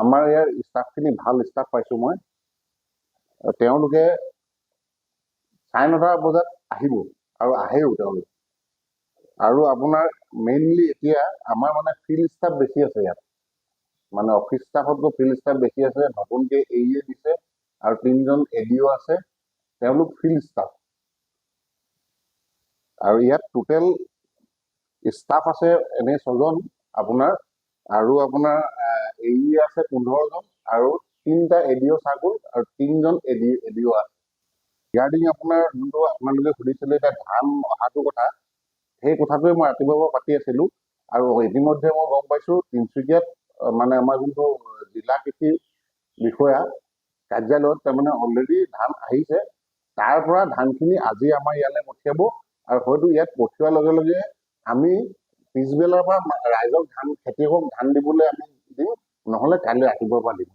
আমাৰ ইয়াৰ ষ্টাফখিনি ভাল ষ্টাফ পাইছোঁ মই। তেওঁলোকে 9:30 বজাত আহিব আৰু আহেও তেওঁলোকে। আৰু আপোনাৰ মেইনলি এতিয়া আমাৰ মানে ফিল্ড ষ্টাফ বেছি আছে ইয়াত, মানে অফিচ ষ্টাফতকৈ ফিল্ড ষ্টাফ বেছি আছে। নতুনকৈ এৰিয়ে দিছে আৰু 3জন এডিঅ' আছে, তেওঁলোক ফিল্ড ষ্টাফ। আৰু ইয়াত টোটেল ষ্টাফ আছে এনে 6জন আপোনাৰ, আৰু আপোনাৰ এৰিয়ে আছে 15জন, আৰু 3টা এডিঅ' চাৰ্কুল আৰু 3জন এডিঅ' আছে। ৰিগাৰ্ডিং আপোনাৰ যোনটো আপোনালোকে সুধিছিলে এতিয়া ধান অহাটো কথা, সেই কথাটোৱে মই ৰাতিপুৱাৰ পৰা পাতি আছিলোঁ। আৰু ইতিমধ্যে মই গম পাইছোঁ তিনিচুকীয়াত মানে আমাৰ যোনটো জিলা কৃষি বিষয়া কাৰ্যালয়ত তাৰমানে অলৰেডি ধান আহিছে। তাৰ পৰা ধানখিনি আজি আমাৰ ইয়ালৈ পঠিয়াব, আৰু হয়তো ইয়াত পঠিওৱাৰ লগে লগে আমি পিছবেলাৰ পৰা ৰাইজক খেতিয়কক ধান দিবলৈ আমি দিম, নহ'লে কাইলৈ ৰাতিপুৱাৰ পৰা দিম।